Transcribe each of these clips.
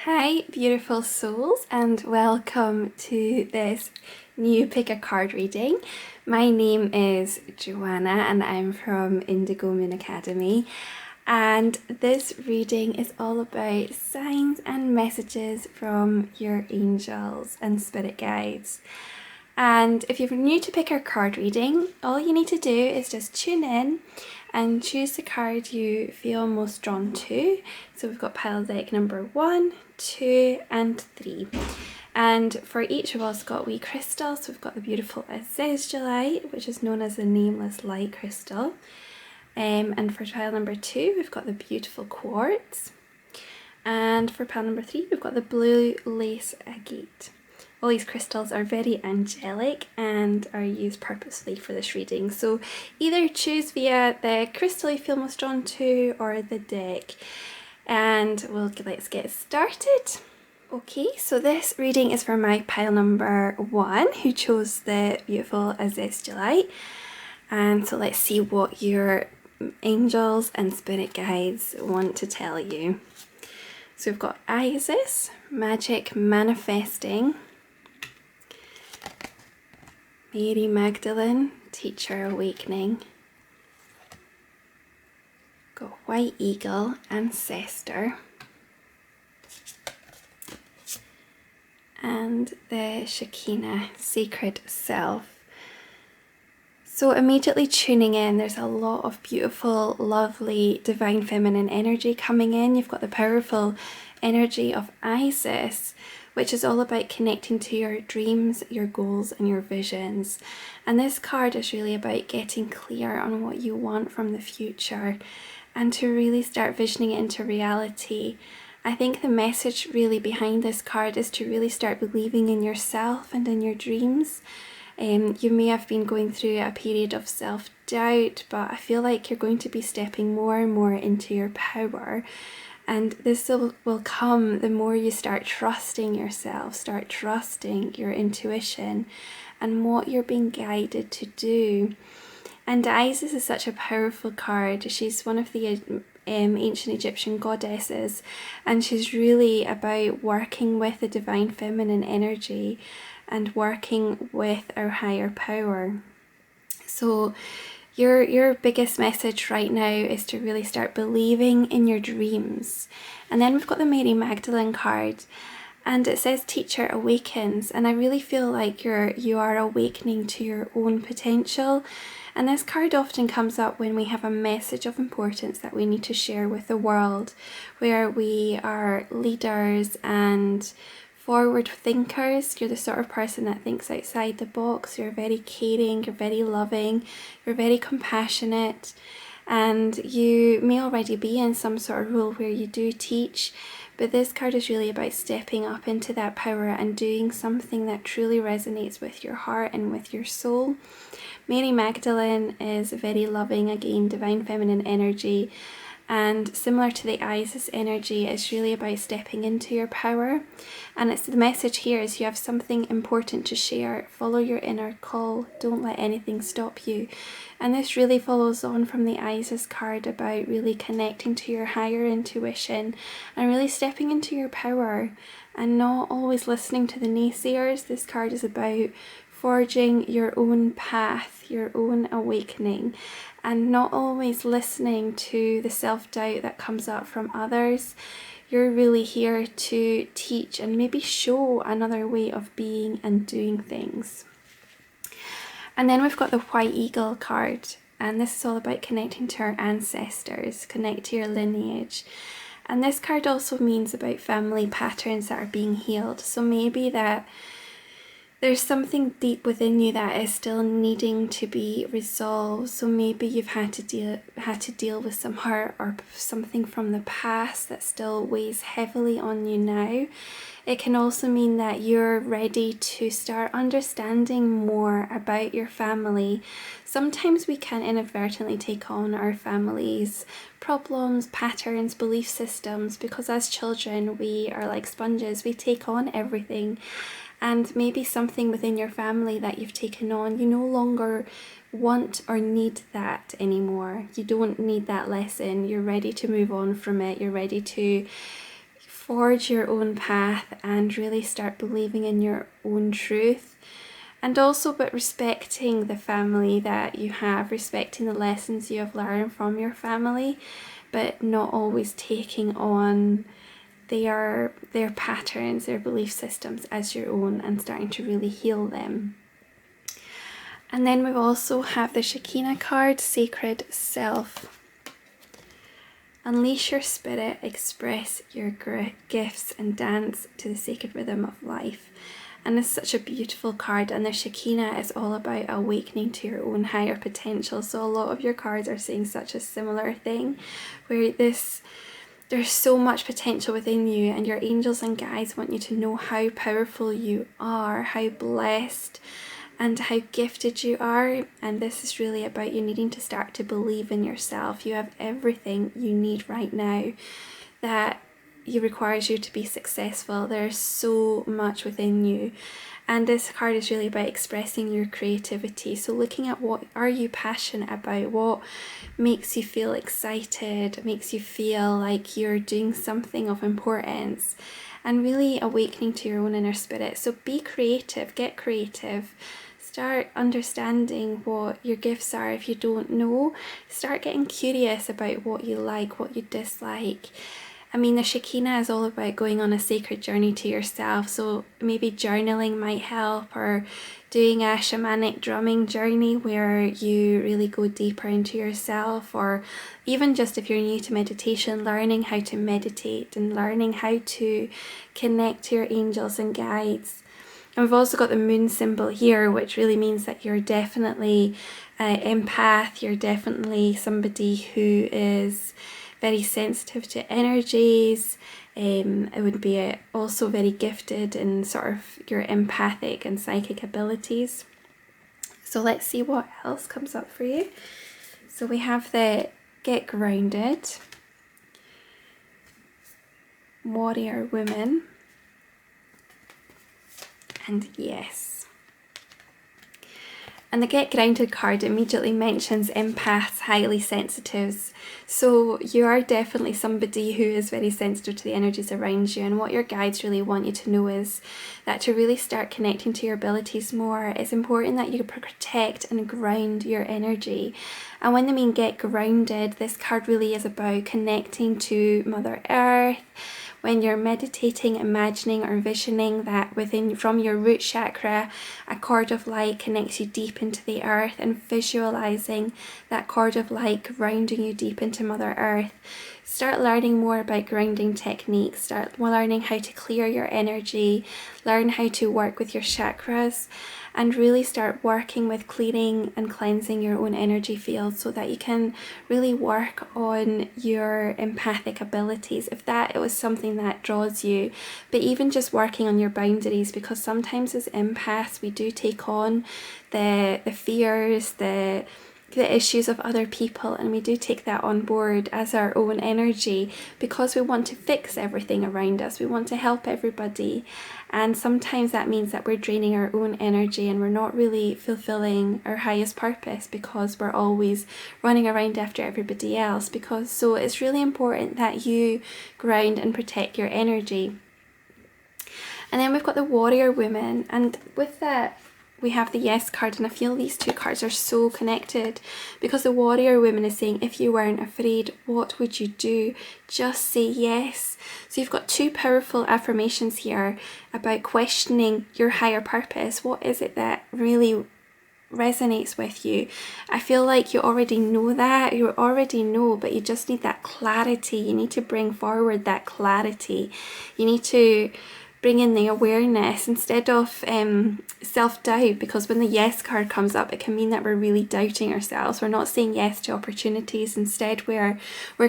Hi, beautiful souls, and welcome to this new pick a card reading. My name is Joanna and I'm from Indigo Moon Academy, and this reading is all about signs and messages from your angels and spirit guides. And if you're new to pick a card reading, all you need to do is just tune in and choose the card you feel most drawn to. So we've got pile deck number 1, 2 and 3. And for each of us got wee crystals. We've got the beautiful Azeztulite, which is known as the nameless light crystal. And for pile number 2, we've got the beautiful Quartz. And for pile number 3, we've got the blue lace agate. All these crystals are very angelic and are used purposely for this reading. So either choose via the crystal you feel most drawn to or the deck. And let's get started. Okay, so this reading is for my pile number 1 who chose the beautiful Azeztulite. And so let's see what your angels and spirit guides want to tell you. So we've got Isis, magic manifesting. Mary Magdalene, teacher awakening. Got white eagle, ancestor. And the Shekinah, sacred self. So immediately tuning in, there's a lot of beautiful, lovely, divine feminine energy coming in. You've got the powerful energy of Isis, which is all about connecting to your dreams, your goals and your visions. And this card is really about getting clear on what you want from the future and to really start visioning it into reality. I think the message really behind this card is to really start believing in yourself and in your dreams. You may have been going through a period of self-doubt, but I feel like you're going to be stepping more and more into your power. And this will come the more you start trusting yourself, start trusting your intuition and what you're being guided to do. And Isis is such a powerful card. She's one of the ancient Egyptian goddesses, and she's really about working with the divine feminine energy and working with our higher power. So your biggest message right now is to really start believing in your dreams. And then we've got the Mary Magdalene card, and it says teacher awakens, and I really feel like you are awakening to your own potential. And this card often comes up when we have a message of importance that we need to share with the world, where we are leaders and forward thinkers. You're the sort of person that thinks outside the box. You're very caring, you're very loving, you're very compassionate, and you may already be in some sort of role where you do teach, but this card is really about stepping up into that power and doing something that truly resonates with your heart and with your soul. Mary Magdalene is very loving, again, divine feminine energy. And similar to the Isis energy, it's really about stepping into your power. And it's the message here is you have something important to share. Follow your inner call. Don't let anything stop you. And this really follows on from the Isis card about really connecting to your higher intuition and really stepping into your power and not always listening to the naysayers. This card is about forging your own path, your own awakening, and not always listening to the self-doubt that comes up from others. You're really here to teach and maybe show another way of being and doing things. And then we've got the white eagle card, and this is all about connecting to our ancestors, connect to your lineage. And this card also means about family patterns that are being healed. So maybe that there's something deep within you that is still needing to be resolved. So maybe you've had to deal with some hurt or something from the past that still weighs heavily on you now. It can also mean that you're ready to start understanding more about your family. Sometimes we can inadvertently take on our family's problems, patterns, belief systems, because as children we are like sponges. We take on everything. And maybe something within your family that you've taken on, you no longer want or need that anymore. You don't need that lesson. You're ready to move on from it. You're ready to forge your own path and really start believing in your own truth. And also, but respecting the family that you have, respecting the lessons you have learned from your family, but not always taking on their patterns, their belief systems as your own, and starting to really heal them. And then we also have the Shekinah card, Sacred Self. Unleash your spirit, express your gifts, and dance to the sacred rhythm of life. And it's such a beautiful card, and the Shekinah is all about awakening to your own higher potential. So a lot of your cards are saying such a similar thing, where there's so much potential within you, and your angels and guides want you to know how powerful you are, how blessed and how gifted you are. And this is really about you needing to start to believe in yourself. You have everything you need right now that requires you to be successful. There's so much within you, and this card is really about expressing your creativity. So looking at what are you passionate about, what makes you feel excited, makes you feel like you're doing something of importance, and really awakening to your own inner spirit. So be creative, get creative. Start understanding what your gifts are. If you don't know, start getting curious about what you like, what you dislike. I mean, the Shekinah is all about going on a sacred journey to yourself. So maybe journaling might help, or doing a shamanic drumming journey where you really go deeper into yourself, or even just if you're new to meditation, learning how to meditate and learning how to connect to your angels and guides. And we've also got the moon symbol here, which really means that you're definitely an empath. You're definitely somebody who is very sensitive to energies. It would be also very gifted in sort of your empathic and psychic abilities. So let's see what else comes up for you. So we have the Get Grounded, Warrior Woman, and Yes. And the Get Grounded card immediately mentions empaths, highly sensitives. So you are definitely somebody who is very sensitive to the energies around you, and what your guides really want you to know is that to really start connecting to your abilities more, it's important that you protect and ground your energy. And when they mean get grounded, this card really is about connecting to Mother Earth. When you're meditating, imagining or visioning that from your root chakra, a cord of light connects you deep into the earth, and visualizing that cord of light grounding you deep into Mother Earth. Start learning more about grounding techniques, start learning how to clear your energy, learn how to work with your chakras, and really start working with cleaning and cleansing your own energy field so that you can really work on your empathic abilities, if that it was something that draws you. But even just working on your boundaries, because sometimes as empaths we do take on the fears, the issues of other people, and we do take that on board as our own energy because we want to fix everything around us, we want to help everybody, and sometimes that means that we're draining our own energy and we're not really fulfilling our highest purpose because we're always running around after everybody else. So it's really important that you ground and protect your energy. And then we've got the Warrior Woman, and with that we have the Yes card, and I feel these two cards are so connected because the Warrior Woman is saying, if you weren't afraid, what would you do? Just say yes. So you've got two powerful affirmations here about questioning your higher purpose. What is it that really resonates with you? I feel like you already know that, but you just need that clarity. You need to bring forward that clarity. You need to bring in the awareness instead of self-doubt, because when the yes card comes up, it can mean that we're really doubting ourselves. We're not saying yes to opportunities. Instead, we're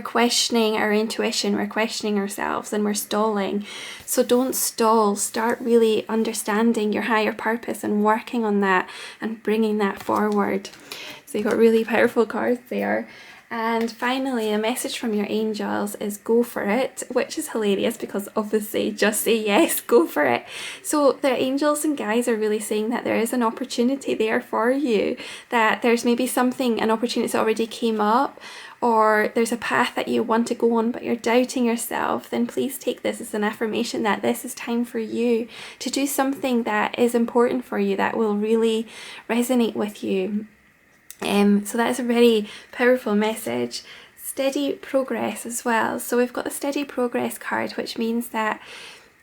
questioning our intuition, we're questioning ourselves, and we're stalling. So don't stall. Start really understanding your higher purpose and working on that and bringing that forward. So you've got really powerful cards there. And finally, a message from your angels is go for it, which is hilarious because obviously just say yes, go for it. So the angels and guides are really saying that there is an opportunity there for you, that there's maybe an opportunity that already came up, or there's a path that you want to go on but you're doubting yourself, then please take this as an affirmation that this is time for you to do something that is important for you, that will really resonate with you. So that is a very powerful message. Steady progress as well. So we've got the steady progress card, which means that,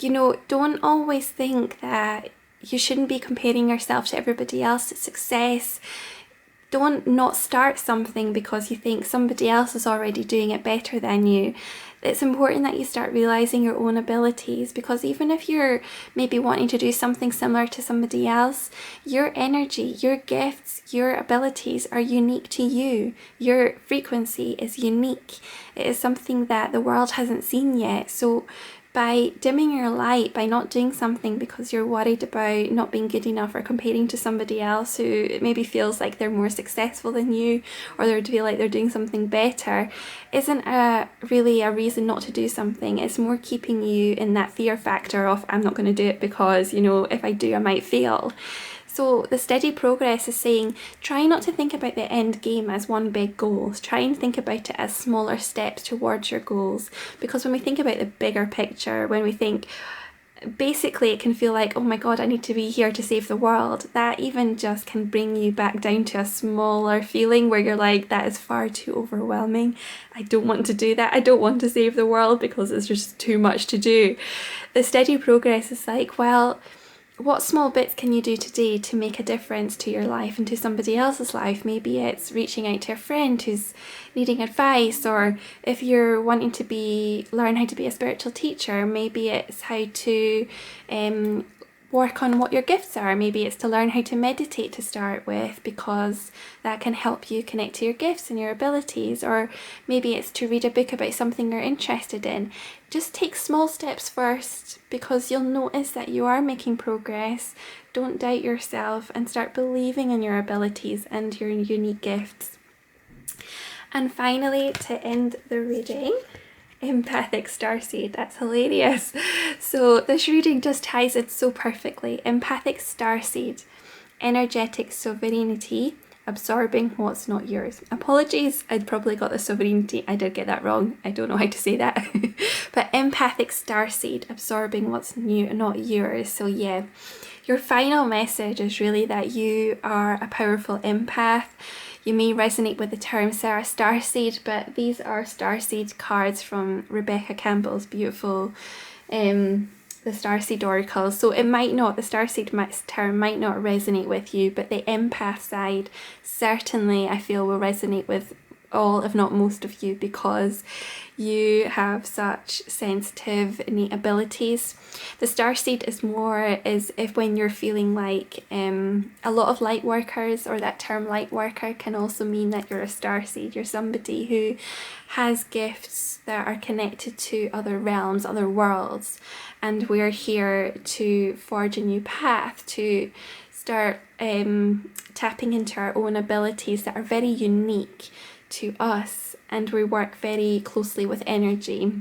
you know, don't always think that you shouldn't be comparing yourself to everybody else's success. Don't not start something because you think somebody else is already doing it better than you. It's important that you start realizing your own abilities, because even if you're maybe wanting to do something similar to somebody else, your energy, your gifts, your abilities are unique to you. Your frequency is unique. It is something that the world hasn't seen yet. So by dimming your light, by not doing something because you're worried about not being good enough, or comparing to somebody else who maybe feels like they're more successful than you, or they feel like they're doing something better, isn't really a reason not to do something. It's more keeping you in that fear factor of, I'm not going to do it because, you know, if I do, I might fail. So the steady progress is saying, try not to think about the end game as one big goal. Try and think about it as smaller steps towards your goals. Because when we think about the bigger picture, when we think, basically it can feel like, oh my God, I need to be here to save the world. That even just can bring you back down to a smaller feeling where you're like, that is far too overwhelming. I don't want to do that. I don't want to save the world because it's just too much to do. The steady progress is like, well, what small bits can you do today to make a difference to your life and to somebody else's life? Maybe it's reaching out to a friend who's needing advice, or if you're wanting to learn how to be a spiritual teacher, maybe it's how to work on what your gifts are. Maybe it's to learn how to meditate to start with, because that can help you connect to your gifts and your abilities. Or maybe it's to read a book about something you're interested in. Just take small steps first, because you'll notice that you are making progress. Don't doubt yourself and start believing in your abilities and your unique gifts. And finally, to end the reading, empathic starseed. That's hilarious. So this reading just ties it so perfectly. Empathic starseed, energetic sovereignty, absorbing what's not yours. Apologies, I'd probably got the sovereignty. I did get that wrong. I don't know how to say that. But empathic starseed, absorbing what's not yours. So yeah, your final message is really that you are a powerful empath. You may resonate with the term Sarah Starseed, but these are Starseed cards from Rebecca Campbell's beautiful the Starseed Oracle. So it might not, the Starseed term might not resonate with you, but the empath side certainly I feel will resonate with all, if not most of you, because you have such sensitive, innate abilities. The starseed is more as if when you're feeling like a lot of light workers, or that term light worker can also mean that you're a starseed. You're somebody who has gifts that are connected to other realms, other worlds, and we're here to forge a new path, to start tapping into our own abilities that are very unique to us, and we work very closely with energy.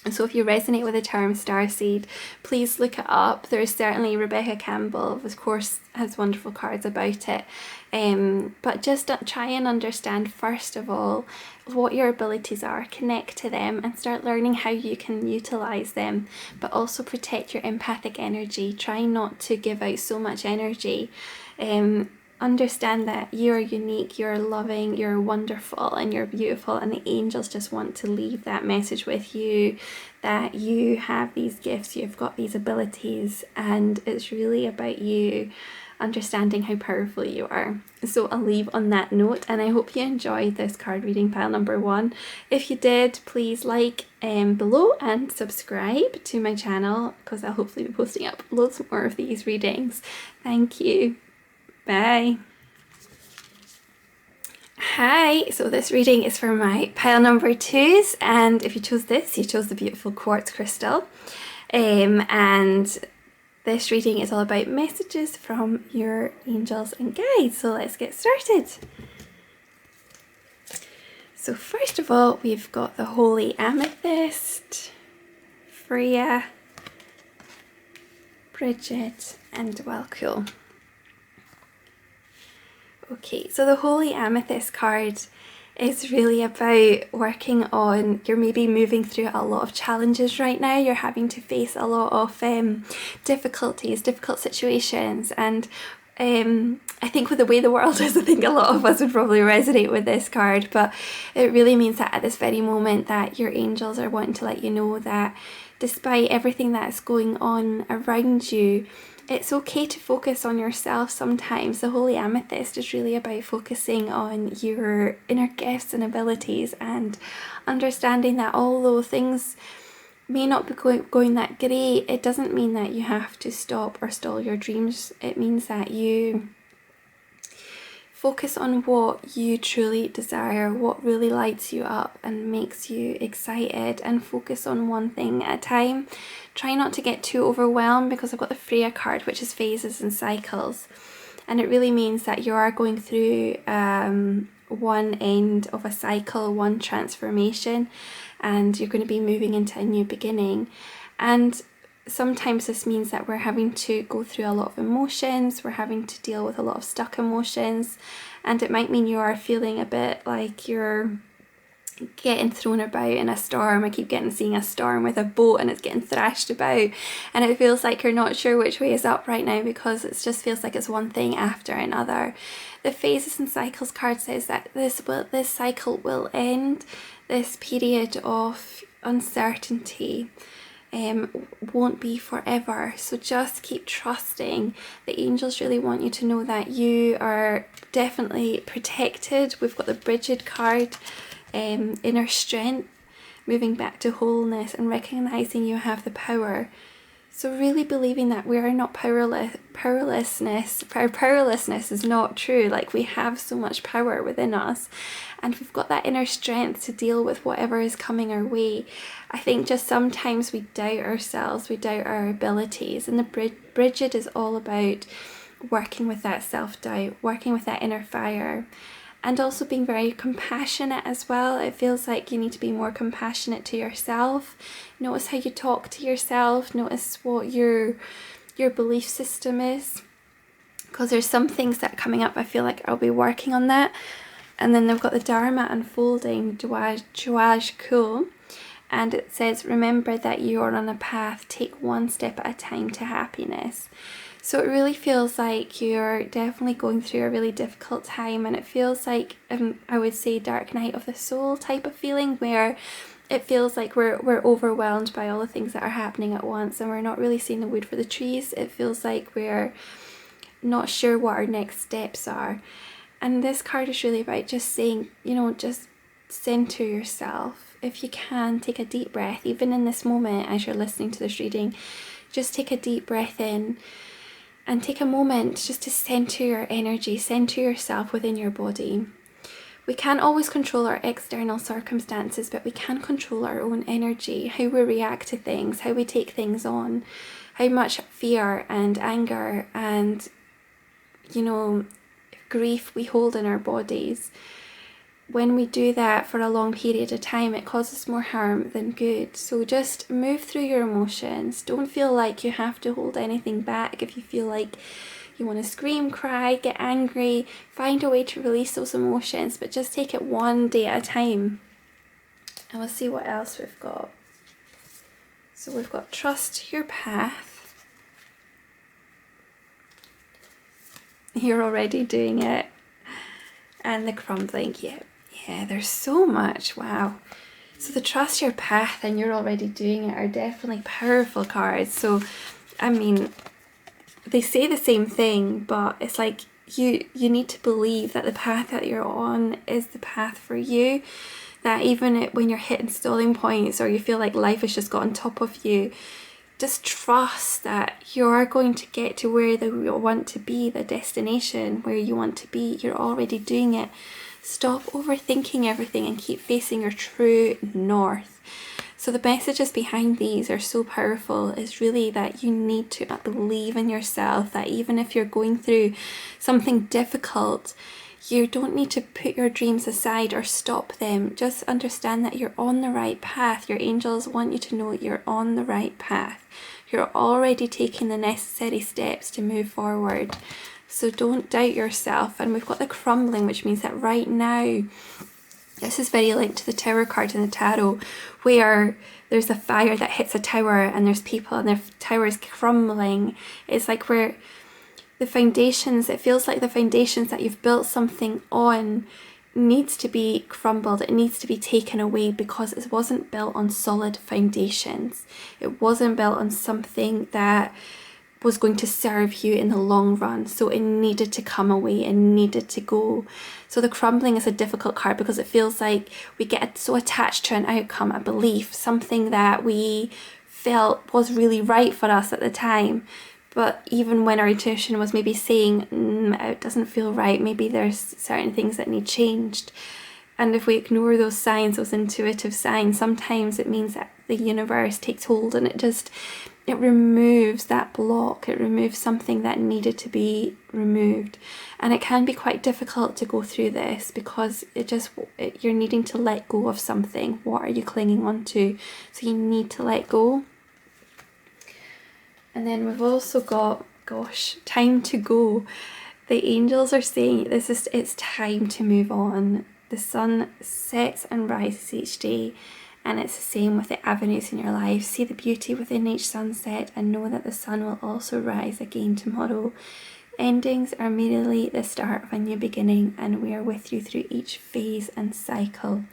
And so if you resonate with the term starseed, please look it up. There's certainly Rebecca Campbell, of course, has wonderful cards about it. But just try and understand, first of all, what your abilities are, connect to them and start learning how you can utilize them, but also protect your empathic energy. Try not to give out so much energy. Understand that you're unique, you're loving, you're wonderful, and you're beautiful, and the angels just want to leave that message with you, that you have these gifts, you've got these abilities, and it's really about you understanding how powerful you are. So I'll leave on that note, and I hope you enjoyed this card reading pile number 1. If you did, please like below and subscribe to my channel, because I'll hopefully be posting up loads more of these readings. Thank you. Bye. Hi, so this reading is for my pile number 2s, and if you chose this, you chose the beautiful quartz crystal. And this reading is all about messages from your angels and guides. So let's get started. So first of all, we've got the holy amethyst, Freya, Bridget, and Welcool. Okay, so the holy amethyst card is really about working on, you're maybe moving through a lot of challenges right now, you're having to face a lot of difficulties, difficult situations, and I think with the way the world is, I think a lot of us would probably resonate with this card, but it really means that at this very moment that your angels are wanting to let you know that despite everything that's going on around you, it's okay to focus on yourself sometimes. The Holy Amethyst is really about focusing on your inner gifts and abilities and understanding that although things may not be going that great, it doesn't mean that you have to stop or stall your dreams. It means that you focus on what you truly desire, what really lights you up and makes you excited, and focus on one thing at a time. Try not to get too overwhelmed, because I've got the Freya card, which is phases and cycles, and it really means that you are going through one end of a cycle, one transformation, and you're going to be moving into a new beginning. And sometimes this means that we're having to go through a lot of emotions, we're having to deal with a lot of stuck emotions, and it might mean you are feeling a bit like you're getting thrown about in a storm. I keep seeing a storm with a boat and it's getting thrashed about, and it feels like you're not sure which way is up right now, because it just feels like it's one thing after another. The phases and cycles card says that this cycle will end. This period of uncertainty won't be forever, so just keep trusting. The angels really want you to know that you are definitely protected. We've got the Brigid card, inner strength, moving back to wholeness and recognizing you have the power. So really believing that we are not powerless. Our powerlessness is not true. Like, we have so much power within us, and we've got that inner strength to deal with whatever is coming our way. I think just sometimes we doubt ourselves, we doubt our abilities, and the Brigid is all about working with that self-doubt, working with that inner fire, and also being very compassionate as well. It feels like you need to be more compassionate to yourself. Notice how you talk to yourself. Notice what your belief system is, because there's some things that are coming up. I feel like I'll be working on that. And then they've got the Dharma unfolding, Dwaj Kul, and it says, remember that you are on a path. Take one step at a time to happiness. So it really feels like you're definitely going through a really difficult time, and it feels like, I would say, dark night of the soul type of feeling, where it feels like we're overwhelmed by all the things that are happening at once, and we're not really seeing the wood for the trees. It feels like we're not sure what our next steps are. And this card is really about just saying, just center yourself. If you can, take a deep breath, even in this moment as you're listening to this reading. Just take a deep breath in and take a moment just to center your energy, center yourself within your body. We can't always control our external circumstances, but we can control our own energy, how we react to things, how we take things on, how much fear and anger and, grief we hold in our bodies. When we do that for a long period of time, it causes more harm than good. So just move through your emotions. Don't feel like you have to hold anything back. If you feel like you want to scream, cry, get angry, find a way to release those emotions, but just take it one day at a time. And we'll see what else we've got. So we've got trust your path. You're already doing it. And the crumbling, yeah, there's so much, wow. So the trust your path and you're already doing it are definitely powerful cards. So, I mean, they say the same thing, but it's like you need to believe that the path that you're on is the path for you. That even when you're hitting stalling points or you feel like life has just got on top of you, just trust that you are going to get to where you want to be, the destination where you want to be. You're already doing it. Stop overthinking everything and keep facing your true north. So the messages behind these are so powerful. It's really that you need to believe in yourself, that even if you're going through something difficult, you don't need to put your dreams aside or stop them. Just understand that you're on the right path. Your angels want you to know you're on the right path. You're already taking the necessary steps to move forward. So don't doubt yourself. And we've got the crumbling, which means that right now This is very linked to the Tower card in the tarot, where there's a fire that hits a tower and there's people and their tower is crumbling. It's like where the foundations, it feels like the foundations that you've built something on needs to be crumbled. It needs to be taken away because it wasn't built on solid foundations. It wasn't built on something that was going to serve you in the long run. So it needed to come away and needed to go. So the crumbling is a difficult card because it feels like we get so attached to an outcome, a belief, something that we felt was really right for us at the time. But even when our intuition was maybe saying, it doesn't feel right, maybe there's certain things that need changed. And if we ignore those signs, those intuitive signs, sometimes it means that the universe takes hold and it removes that block. It removes something that needed to be removed. And it can be quite difficult to go through this because you're needing to let go of something. What are you clinging on to? So you need to let go. And then we've also got, time to go. The angels are saying it's time to move on. The sun sets and rises each day, and it's the same with the avenues in your life. See the beauty within each sunset and know that the sun will also rise again tomorrow. Endings are merely the start of a new beginning, and we are with you through each phase and cycle.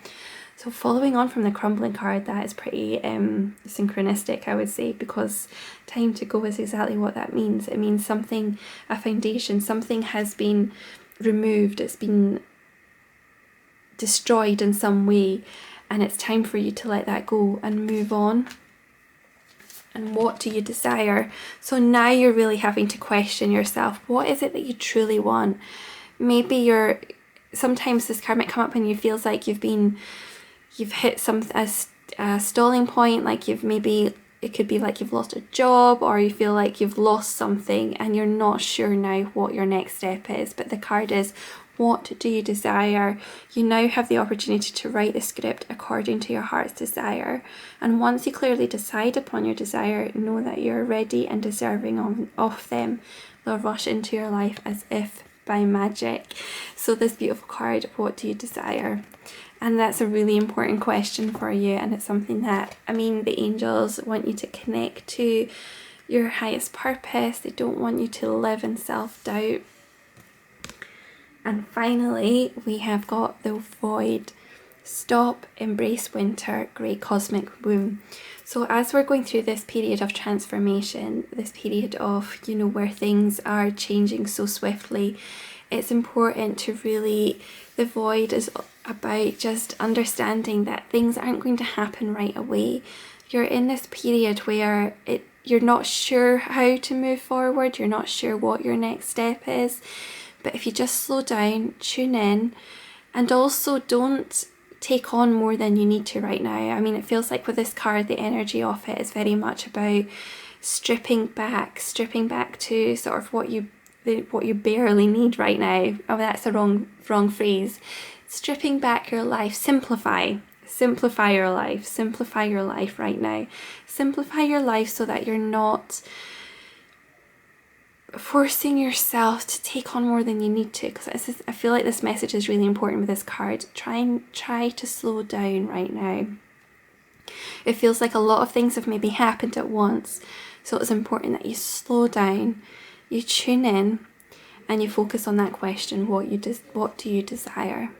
So following on from the crumbling card, that is pretty synchronistic, I would say, because time to go is exactly what that means. It means something, a foundation, something has been removed, it's been destroyed in some way, and it's time for you to let that go and move on. And what do you desire? So now you're really having to question yourself. What is it that you truly want? Maybe sometimes this card might come up and you feels like you've hit a stalling point, like it could be like you've lost a job, or you feel like you've lost something and you're not sure now what your next step is. But the card is, what do you desire? You now have the opportunity to write the script according to your heart's desire. And once you clearly decide upon your desire, know that you're ready and deserving of them. They'll rush into your life as if by magic. So this beautiful card, what do you desire? And that's a really important question for you, and it's something that, the angels want you to connect to your highest purpose. They don't want you to live in self-doubt. And finally, we have got the void. Stop, embrace winter, great cosmic womb. So as we're going through this period of transformation, this period of, where things are changing so swiftly, it's important to really, the void is about just understanding that things aren't going to happen right away. You're in this period where you're not sure how to move forward, you're not sure what your next step is. But if you just slow down, tune in, and also don't take on more than you need to right now. It feels like with this card, the energy of it is very much about stripping back to sort of what you barely need right now. Oh, that's the wrong phrase. Stripping back your life, simplify your life right now. Simplify your life so that you're not forcing yourself to take on more than you need to, because I feel like this message is really important with this card. Try to slow down right now. It feels like a lot of things have maybe happened at once, so it's important that you slow down, you tune in, and you focus on that question. What do you desire?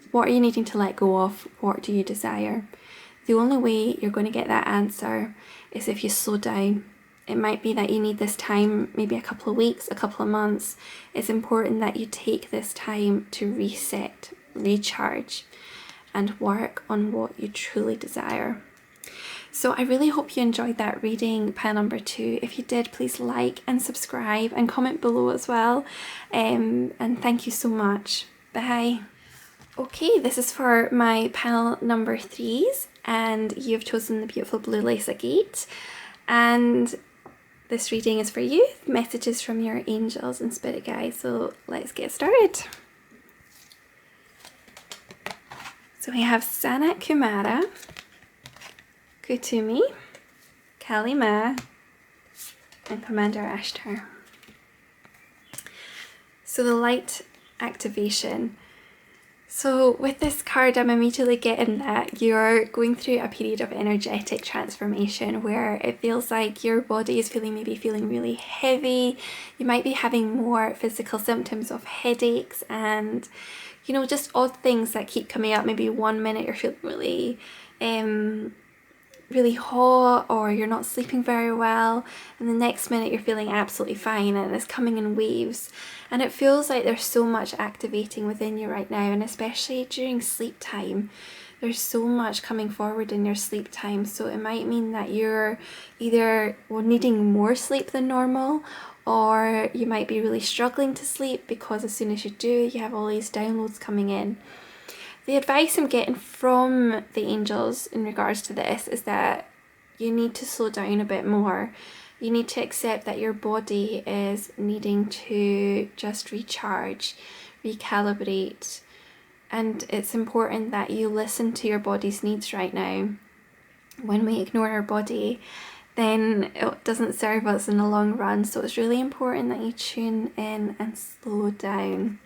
What are you needing to let go of? What do you desire? The only way you're going to get that answer is if you slow down. It might be that you need this time, maybe a couple of weeks, a couple of months. It's important that you take this time to reset, recharge, and work on what you truly desire. So I really hope you enjoyed that reading, pile number 2. If you did, please like and subscribe and comment below as well. And thank you so much. Bye. Okay, this is for my pile number 3s, and you've chosen the beautiful blue lace agate. And this reading is for you, messages from your angels and spirit guides. So let's get started. So we have Sanat Kumara, Kutumi, Kali Ma, and Commander Ashtar. So the light activation. So with this card, I'm immediately getting that you're going through a period of energetic transformation where it feels like your body is maybe feeling really heavy. You might be having more physical symptoms of headaches and, you know, just odd things that keep coming up. Maybe 1 minute you're feeling really hot, or you're not sleeping very well, and the next minute you're feeling absolutely fine, and it's coming in waves. And it feels like there's so much activating within you right now, and especially during sleep time, there's so much coming forward in your sleep time. So it might mean that you're either needing more sleep than normal, or you might be really struggling to sleep because as soon as you do, you have all these downloads coming in. The advice I'm getting from the angels in regards to this is that you need to slow down a bit more. You need to accept that your body is needing to just recharge, recalibrate, and it's important that you listen to your body's needs right now. When we ignore our body, then it doesn't serve us in the long run. So it's really important that you tune in and slow down.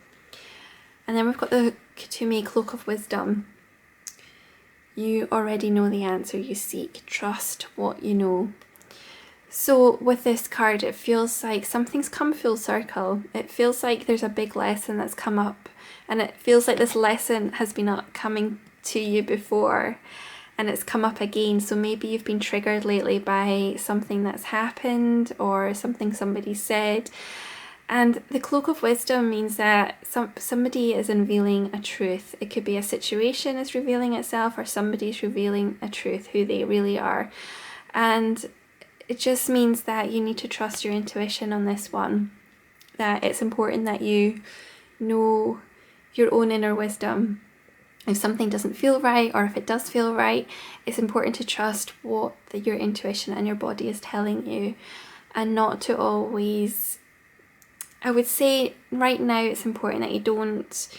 And then we've got the Kutumi Cloak of Wisdom. You already know the answer you seek. Trust what you know. So with this card, it feels like something's come full circle. It feels like there's a big lesson that's come up, and it feels like this lesson has been coming to you before and it's come up again. So maybe you've been triggered lately by something that's happened or something somebody said. And the Cloak of Wisdom means that somebody is unveiling a truth. It could be a situation is revealing itself, or somebody's revealing a truth, who they really are. And it just means that you need to trust your intuition on this one. That it's important that you know your own inner wisdom. If something doesn't feel right, or if it does feel right, it's important to trust what your intuition and your body is telling you, and not to always... I would say right now it's important that you don't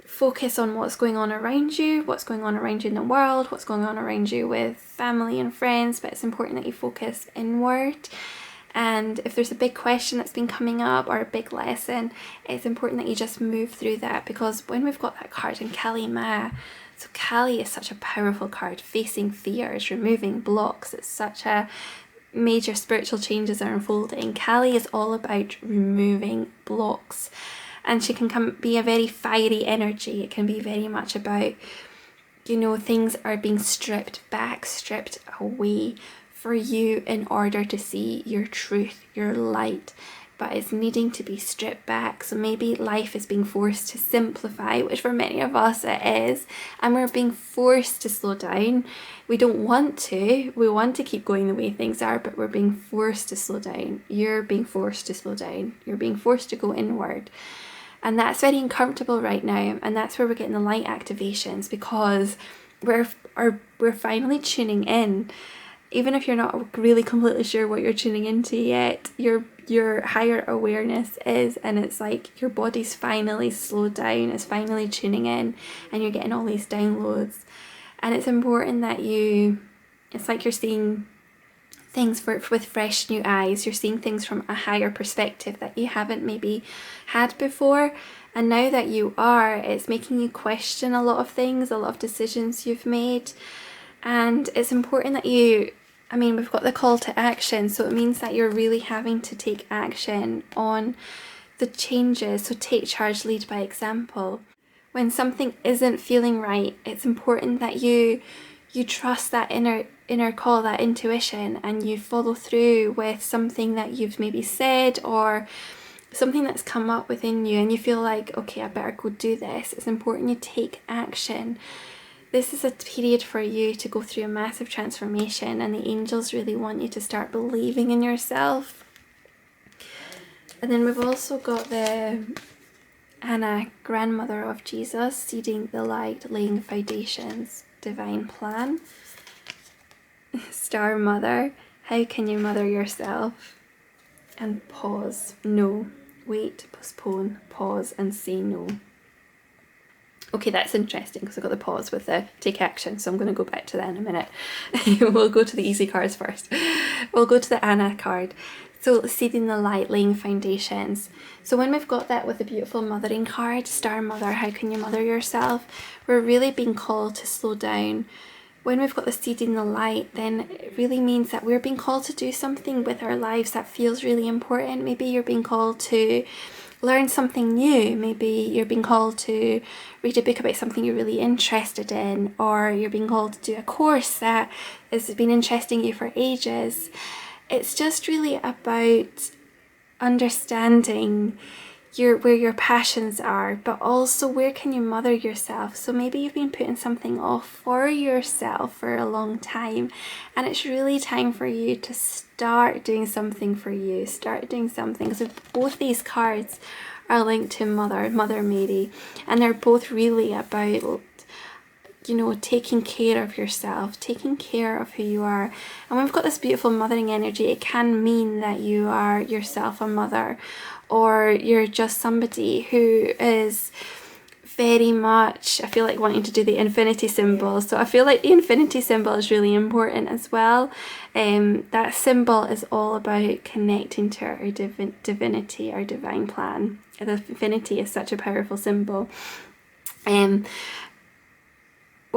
focus on what's going on around you in the world, what's going on around you with family and friends, but it's important that you focus inward. And if there's a big question that's been coming up or a big lesson, it's important that you just move through that, because when we've got that card in Kali Ma, so Kali is such a powerful card, facing fears, removing blocks. It's such a major spiritual changes are unfolding. Kali is all about removing blocks, and she can be a very fiery energy. It can be very much about, you know, things are being stripped back, stripped away for you in order to see your truth, your light, but it's needing to be stripped back. So maybe life is being forced to simplify, which for many of us it is, and we're being forced to slow down. We don't want to. We want to keep going the way things are, but we're being forced to slow down. You're being forced to slow down. You're being forced to go inward. And that's very uncomfortable right now, and that's where we're getting the light activations, because we're finally tuning in. Even if you're not really completely sure what you're tuning into yet, your higher awareness is, and it's like your body's finally slowed down, it's finally tuning in, and you're getting all these downloads. And it's important that it's like you're seeing things with fresh new eyes. You're seeing things from a higher perspective that you haven't maybe had before. And now that you are, it's making you question a lot of things, a lot of decisions you've made. And it's important that we've got the call to action, so it means that you're really having to take action on the changes. So take charge, lead by example. When something isn't feeling right, it's important that you trust that inner call, that intuition, and you follow through with something that you've maybe said or something that's come up within you, and you feel like, okay, I better go do this. It's important you take action. This is a period for you to go through a massive transformation, and the angels really want you to start believing in yourself. And then we've also got the Anna, grandmother of Jesus, seeding the light, laying the foundations, divine plan. Star mother, how can you mother yourself? And pause, no, wait, postpone, pause, and say no. Okay, that's interesting because I got the pause with the take action, so I'm going to go back to that in a minute. We'll go to the easy cards first. We'll go to the Anna card. So seeding the light, laying foundations. So when we've got that with the beautiful mothering card, Star Mother, how can you mother yourself? We're really being called to slow down. When we've got the seeding the light, then it really means that we're being called to do something with our lives that feels really important. Maybe you're being called to learn something new. Maybe you're being called to read a book about something you're really interested in, or you're being called to do a course that has been interesting you for ages. It's just really about understanding where your passions are, but also where can you mother yourself. So maybe you've been putting something off for yourself for a long time, and it's really time for you to start doing something for you. Start doing something. So both these cards are linked to Mother Mary, and they're both really about, you know, taking care of yourself, taking care of who you are. And when we've got this beautiful mothering energy, it can mean that you are yourself a mother, or you're just somebody who is very much, I feel like, wanting to do the infinity symbol. So I feel like the infinity symbol is really important as well. That symbol is all about connecting to our divinity, our divine plan. The infinity is such a powerful symbol. What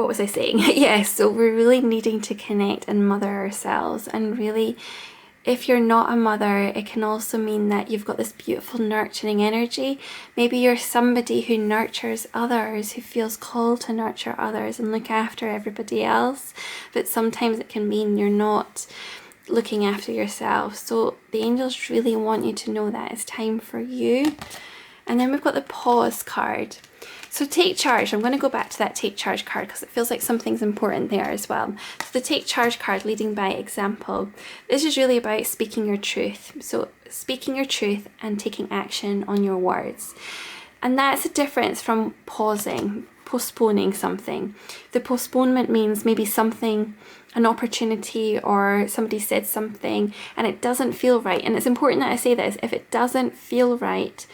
was I saying? Yeah, so we're really needing to connect and mother ourselves. And really, if you're not a mother, it can also mean that you've got this beautiful nurturing energy. Maybe you're somebody who nurtures others, who feels called to nurture others and look after everybody else. But sometimes it can mean you're not looking after yourself. So the angels really want you to know that it's time for you. And then we've got the pause card. So take charge. I'm going to go back to that take charge card because it feels like something's important there as well. So the take charge card, leading by example. This is really about speaking your truth. So speaking your truth and taking action on your words. And that's a difference from pausing, postponing something. The postponement means maybe something, an opportunity, or somebody said something and it doesn't feel right. And it's important that I say this. If it doesn't feel right,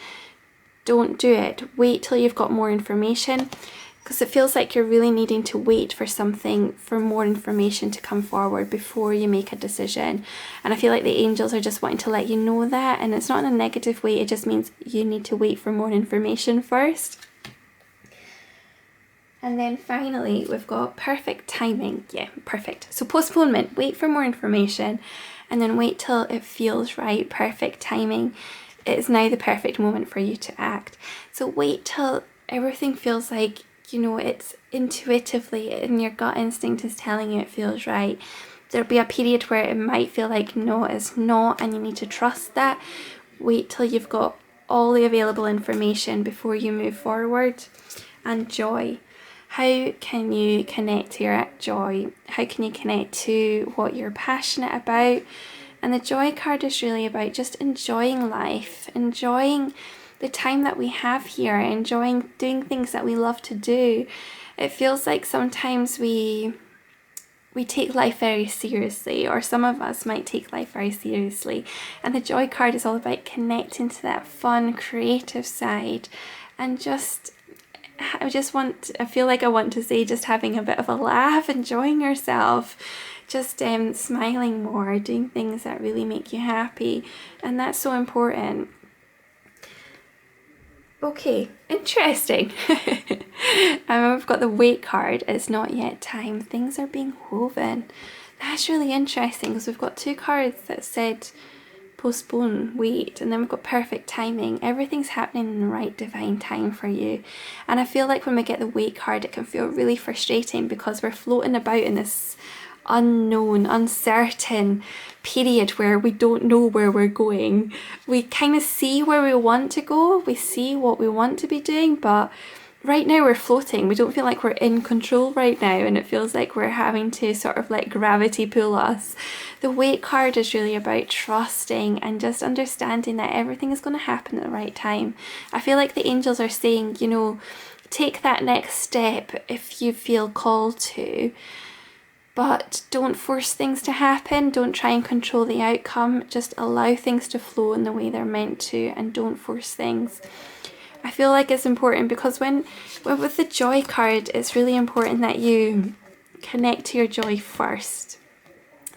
don't do it. Wait till you've got more information, because it feels like you're really needing to wait for something, for more information to come forward before you make a decision. And I feel like the angels are just wanting to let you know that, and it's not in a negative way, it just means you need to wait for more information first. And then finally, we've got perfect timing. Yeah, perfect. So postponement, wait for more information, and then wait till it feels right. Perfect timing. It is now the perfect moment for you to act. So wait till everything feels like, you know, it's intuitively, and your gut instinct is telling you it feels right. There'll be a period where it might feel like no, it's not, and you need to trust that. Wait till you've got all the available information before you move forward. And joy. How can you connect to your joy? How can you connect to what you're passionate about? And the joy card is really about just enjoying life, enjoying the time that we have here, enjoying doing things that we love to do. It feels like sometimes we take life very seriously, or some of us might take life very seriously. And the joy card is all about connecting to that fun, creative side, and I feel like I want to say just having a bit of a laugh, enjoying yourself, just smiling more, doing things that really make you happy. And that's so important. Okay, interesting. We've got the wait card. It's not yet time. Things are being woven. That's really interesting because we've got two cards that said postpone, wait, and then we've got perfect timing. Everything's happening in the right divine time for you. And I feel like when we get the wait card, it can feel really frustrating because we're floating about in this unknown, uncertain period where we don't know where we're going. We kind of see where we want to go, we see what we want to be doing, but right now we're floating. We don't feel like we're in control right now, and it feels like we're having to sort of let gravity pull us. The wait card is really about trusting and just understanding that everything is going to happen at the right time. I feel like the angels are saying, you know, take that next step if you feel called to, but don't force things to happen. Don't try and control the outcome. Just allow things to flow in the way they're meant to, and don't force things. I feel like it's important because when with the joy card, it's really important that you connect to your joy first.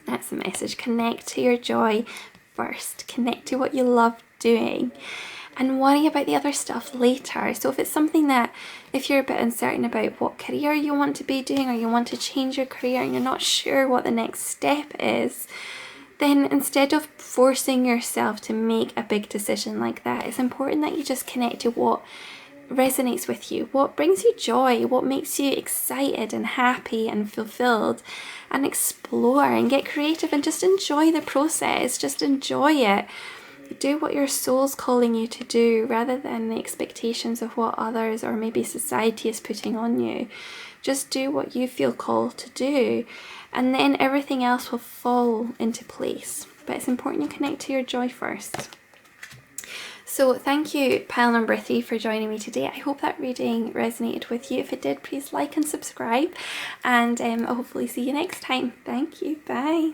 That's the message. Connect to your joy first. Connect to what you love doing and worry about the other stuff later. So if it's something that, if you're a bit uncertain about what career you want to be doing, or you want to change your career and you're not sure what the next step is, then instead of forcing yourself to make a big decision like that, it's important that you just connect to what resonates with you, what brings you joy, what makes you excited and happy and fulfilled, and explore and get creative and just enjoy the process. Just enjoy it. Do what your soul's calling you to do, rather than the expectations of what others or maybe society is putting on you. Just do what you feel called to do, and then everything else will fall into place. But it's important you connect to your joy first. So thank you, pile number 3, for joining me today. I hope that reading resonated with you. If it did, please like and subscribe, and I'll hopefully see you next time. Thank you. Bye.